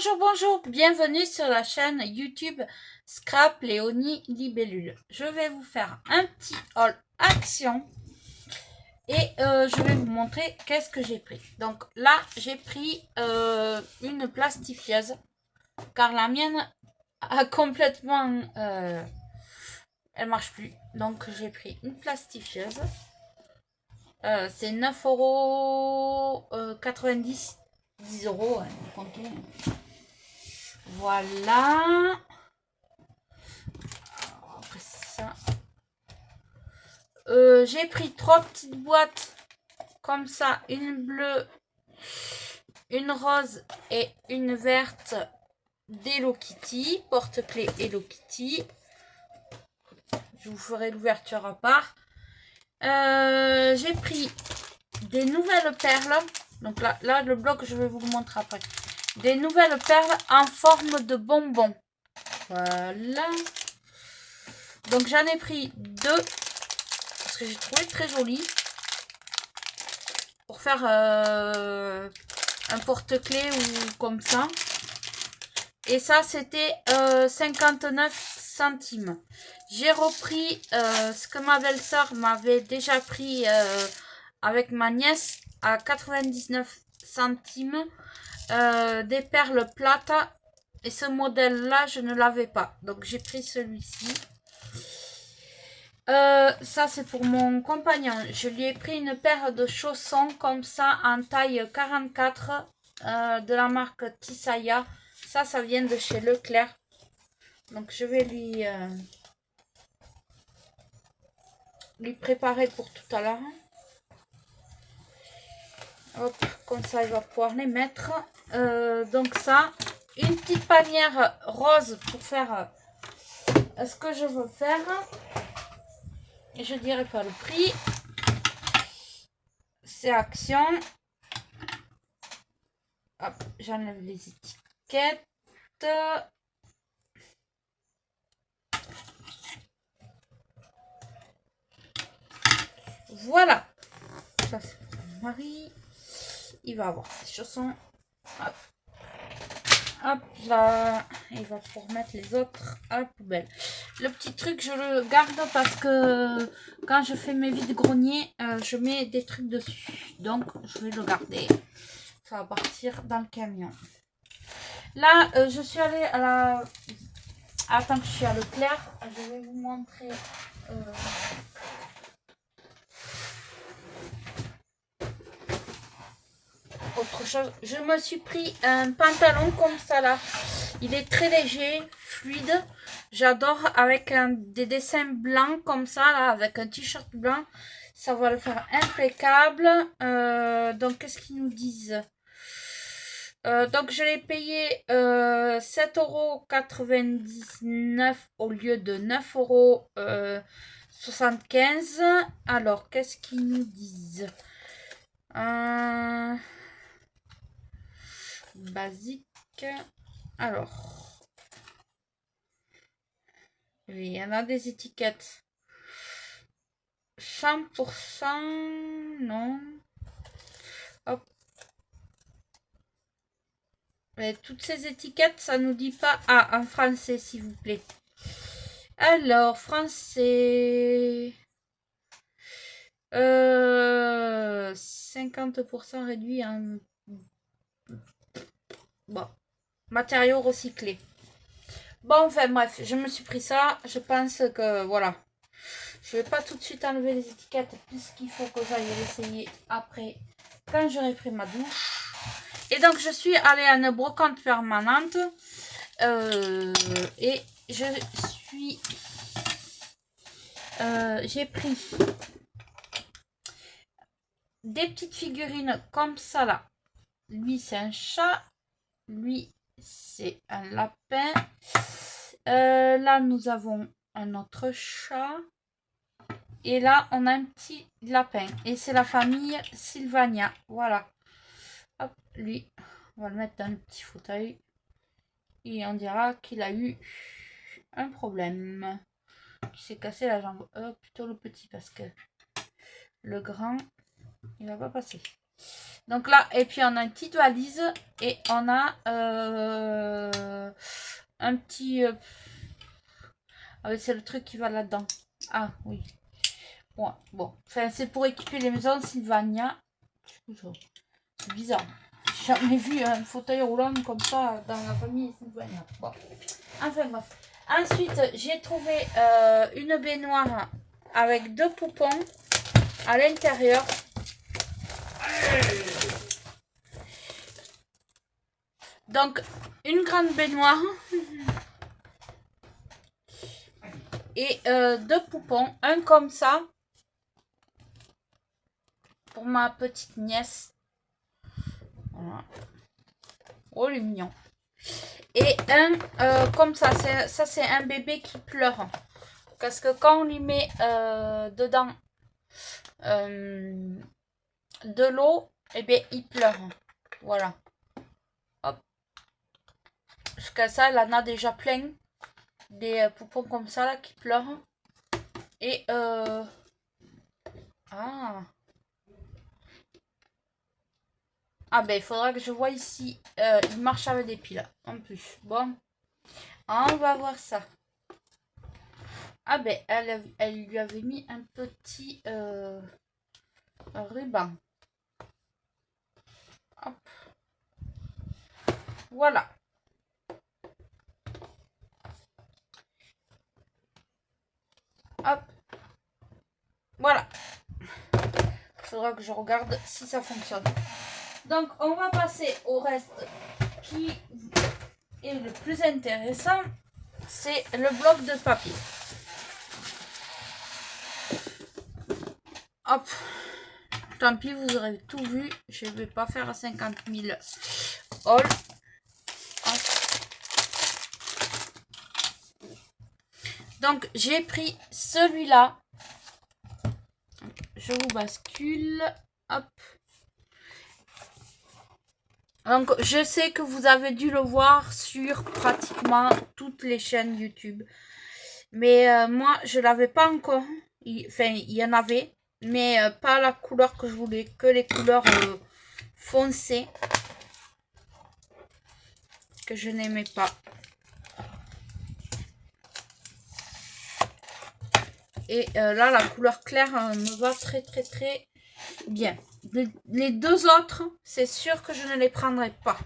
Bonjour, bonjour, bienvenue sur la chaîne YouTube Scrap Léonie Libellule. Je vais vous faire un petit haul action et je vais vous montrer qu'est-ce que j'ai pris. Donc là, j'ai pris une plastifieuse car la mienne a complètement... elle marche plus. Donc j'ai pris une plastifieuse. C'est 9,90 €. 10 €, hein, comptez. Voilà. Après ça, j'ai pris 3 petites boîtes comme ça, une bleue, une rose et une verte d'Hello Kitty, porte-clés Hello Kitty. Je vous ferai l'ouverture à part. J'ai pris des nouvelles perles. Donc là, le bloc, je vais vous le montrer après. Des nouvelles perles en forme de bonbons. Voilà. Donc j'en ai pris deux parce que j'ai trouvé très joli pour faire un porte-clés ou comme ça. Et ça c'était 59 centimes. J'ai repris ce que ma belle-sœur m'avait déjà pris avec ma nièce à 99 centimes. Des perles plata. Et ce modèle-là, je ne l'avais pas. Donc, j'ai pris celui-ci. Ça, c'est pour mon compagnon. Je lui ai pris une paire de chaussons comme ça en taille 44 de la marque Tisaya. Ça vient de chez Leclerc. Donc, je vais lui préparer pour tout à l'heure. Hop, comme ça, il va pouvoir les mettre. Donc ça, une petite panière rose pour faire ce que je veux faire. Je dirais pas le prix. C'est Action. Hop, j'enlève les étiquettes. Voilà. Ça, c'est pour mon mari. Il va avoir ses chaussons. Hop. Hop là. Il va pouvoir mettre les autres à la poubelle. Le petit truc, je le garde parce que quand je fais mes vides-greniers, je mets des trucs dessus. Donc, je vais le garder. Ça va partir dans le camion. Là, je suis allée à la... Attends que je suis à Leclerc. Je vais vous montrer... autre chose. Je me suis pris un pantalon comme ça là. Il est très léger, fluide. J'adore avec des dessins blancs comme ça là, avec un t-shirt blanc. Ça va le faire impeccable. Donc qu'est-ce qu'ils nous disent? Donc je l'ai payé 7,99 € au lieu de 9,75 €. Alors qu'est-ce qu'ils nous disent? Basique. Alors, oui, il y en a des étiquettes 100%, non. Hop. Et toutes ces étiquettes, ça nous dit pas. Ah, en français, s'il vous plaît. Alors, français. 50% réduit en bon, matériaux recyclés. Bon, enfin bref, je me suis pris ça. Je pense que voilà. Je vais pas tout de suite enlever les étiquettes puisqu'il faut que j'aille l'essayer après quand j'aurai pris ma douche. Et donc je suis allée à une brocante permanente et j'ai pris des petites figurines comme ça là. Lui c'est un chat, lui c'est un lapin. Là nous avons un autre chat. Et là, on a un petit lapin. Et c'est la famille Sylvania. Voilà. Hop, lui, on va le mettre dans le petit fauteuil. Et on dira qu'il a eu un problème. Il s'est cassé la jambe. Plutôt le petit parce que le grand, il va pas passer. Donc là, et puis on a une petite valise et on a un petit... Ah oui, c'est le truc qui va là-dedans. Ah oui. Ouais, bon. Enfin, c'est pour équiper les maisons Sylvania. C'est bizarre. J'ai jamais vu un fauteuil roulant comme ça dans la famille Sylvania. Bon. Enfin bref. Ensuite, j'ai trouvé une baignoire avec 2 poupons à l'intérieur. Donc, une grande baignoire. Et 2 poupons. Un comme ça. Pour ma petite nièce. Voilà. Oh, il est mignon. Et un comme ça. Ça, c'est un bébé qui pleure. Parce que quand on lui met dedans de l'eau, et bien, il pleure. Voilà. Hop. Jusqu'à ça, elle en a déjà plein. Des poupons comme ça, là, qui pleurent. Et Ah ben, il faudra que je vois ici. Il marche avec des piles, en plus. Bon. On va voir ça. Ah ben, elle lui avait mis un petit ruban. Hop. Voilà. Hop. Voilà. Il faudra que je regarde si ça fonctionne. Donc, on va passer au reste qui est le plus intéressant. C'est le bloc de papier. Hop. Tant pis, vous aurez tout vu. Je ne vais pas faire à 50 000 hauls. Donc, j'ai pris celui-là. Je vous bascule. Hop. Donc, je sais que vous avez dû le voir sur pratiquement toutes les chaînes YouTube. Mais moi, je l'avais pas encore. Enfin, il y en avait. Mais pas la couleur que je voulais. Que les couleurs foncées. Que je n'aimais pas. Et là, la couleur claire me va très très très bien. Les 2 autres, c'est sûr que je ne les prendrai pas.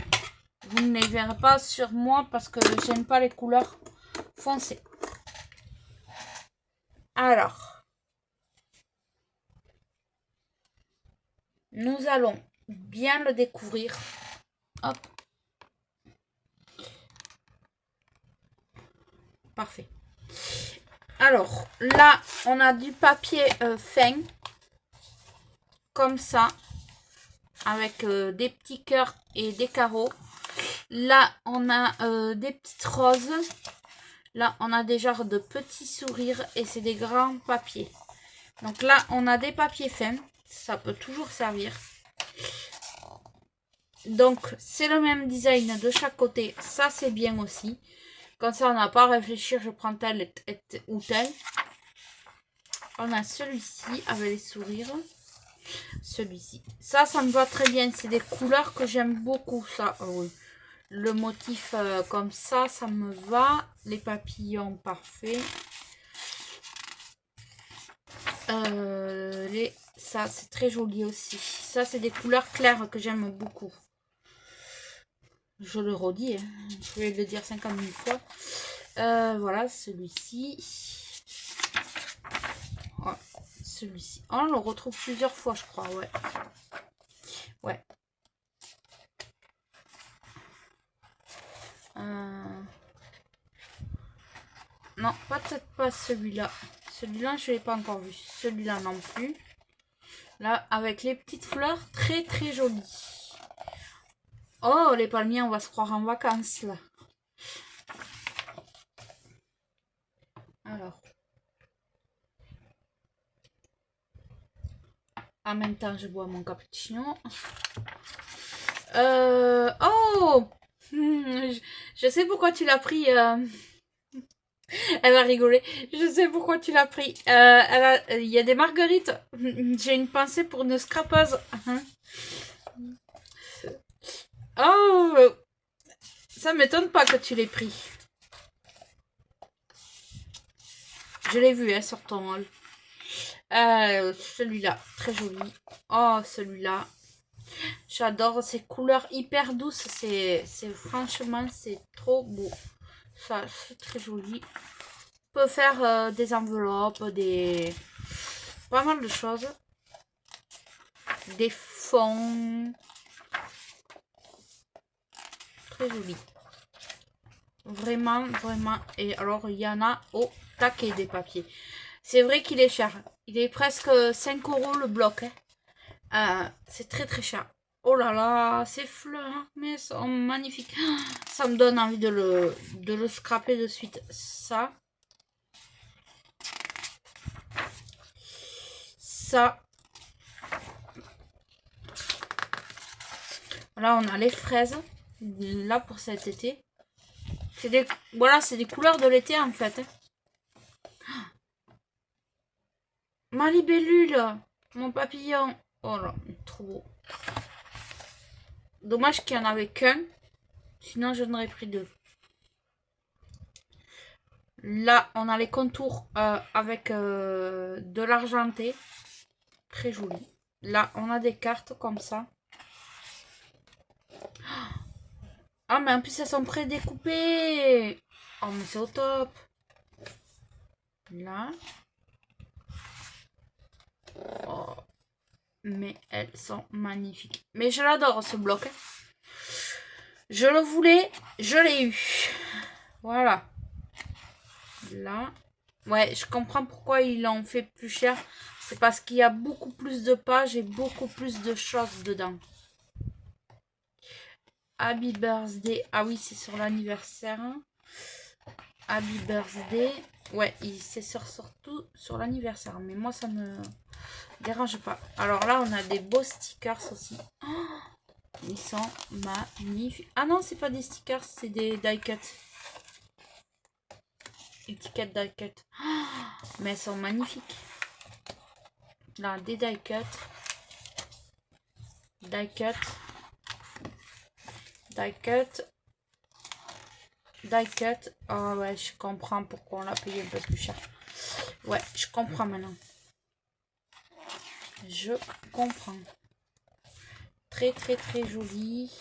Vous ne les verrez pas sur moi parce que j'aime pas les couleurs foncées. Alors, nous allons bien le découvrir. Hop. Parfait. Alors, là, on a du papier fin. Comme ça. Avec des petits cœurs et des carreaux. Là, on a des petites roses. Là, on a des genres de petits sourires et c'est des grands papiers. Donc là, on a des papiers fins. Ça peut toujours servir. Donc, c'est le même design de chaque côté. Ça, c'est bien aussi. Comme ça, on n'a pas à réfléchir. Je prends tel ou tel. On a celui-ci avec les sourires. Celui-ci. Ça me va très bien. C'est des couleurs que j'aime beaucoup. Ça, oui. Le motif comme ça me va. Les papillons, parfait. Ça, c'est très joli aussi. Ça, c'est des couleurs claires que j'aime beaucoup. Je le redis. Hein. Je vais le dire 50 000 fois. Voilà, celui-ci. Oh, celui-ci. Oh, on le retrouve plusieurs fois, je crois. Ouais. Ouais. Non, peut-être pas celui-là. Celui-là, je ne l'ai pas encore vu. Celui-là non plus. Là, avec les petites fleurs, très très jolies. Oh, les palmiers, on va se croire en vacances, là. Alors. En même temps, je bois mon cappuccino. Oh je sais pourquoi tu l'as pris. Elle va rigoler. Je sais pourquoi tu l'as pris. Il y a des marguerites. J'ai une pensée pour une scrapeuse. Oh, ça m'étonne pas que tu l'aies pris. Je l'ai vu, hein, sur ton hall. Celui-là, très joli. Oh, celui-là. J'adore ces couleurs hyper douces. Franchement, c'est trop beau. Ça, c'est très joli. On peut faire des enveloppes, pas mal de choses. Des fonds. Très joli. Vraiment, vraiment. Et alors, il y en a au taquet des papiers. C'est vrai qu'il est cher. Il est presque 5 € le bloc. Hein. C'est très très cher. Oh là là, ces fleurs, mais elles sont magnifiques. Ça me donne envie de le scraper de suite. Ça. Ça. Là, on a les fraises. Là, pour cet été. Voilà, c'est des couleurs de l'été, en fait. Ma libellule. Mon papillon. Oh là, trop beau. Dommage qu'il n'y en avait qu'un. Sinon, je n'aurais pris deux. Là, on a les contours avec de l'argenté. Très joli. Là, on a des cartes comme ça. Ah, mais en plus, elles sont prédécoupées. Oh, mais c'est au top. Là. Oh. Mais elles sont magnifiques. Mais je l'adore, ce bloc. Je le voulais, je l'ai eu. Voilà. Là. Ouais, je comprends pourquoi ils l'ont fait plus cher. C'est parce qu'il y a beaucoup plus de pages et beaucoup plus de choses dedans. Happy Birthday. Ah oui, c'est sur l'anniversaire. Happy Birthday. Ouais, c'est surtout sur l'anniversaire. Mais moi, ça me dérange pas. Alors là, on a des beaux stickers aussi. Oh, ils sont magnifiques. Ah non, c'est pas des stickers, c'est des die cut. Étiquette die cut. Oh, mais elles sont magnifiques. Là, des die cut. Die cut. Die cut. Die cut. Oh ouais, je comprends pourquoi on l'a payé un peu plus cher. Ouais, je comprends maintenant. Je comprends. Très très très joli.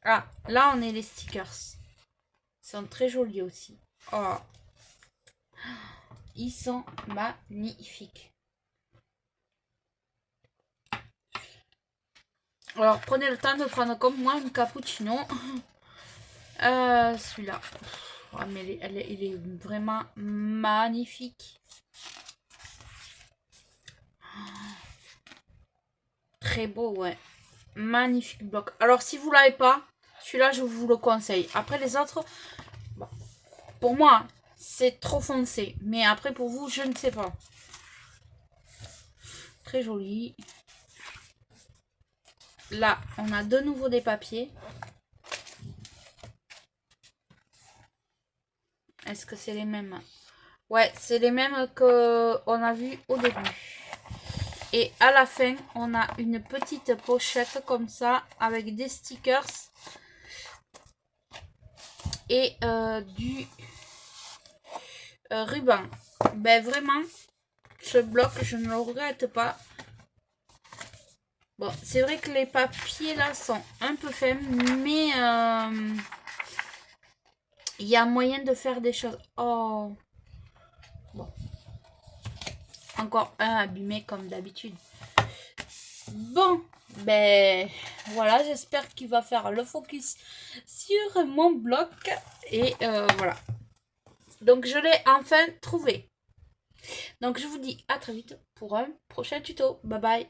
Ah, là on est les stickers. Ils sont très jolis aussi. Oh. Ils sont magnifiques. Alors prenez le temps de prendre comme moi un cappuccino. Celui-là. Oh, mais il est vraiment magnifique. Très beau, ouais. Magnifique bloc. Alors si vous l'avez pas, celui-là je vous le conseille. Après les autres, bon, pour moi c'est trop foncé. Mais après pour vous, je ne sais pas. Très joli. Là, on a de nouveau des papiers. Est-ce que c'est les mêmes? Ouais, c'est les mêmes qu'on a vu au début. Et à la fin, on a une petite pochette comme ça avec des stickers et du ruban. Ben vraiment, ce bloc, je ne le regrette pas. Bon, c'est vrai que les papiers là sont un peu faibles, mais il y a moyen de faire des choses. Oh, bon. Encore un abîmé comme d'habitude. Bon, ben voilà, j'espère qu'il va faire le focus sur mon bloc. Et voilà. Donc je l'ai enfin trouvé. Donc je vous dis à très vite pour un prochain tuto. Bye bye.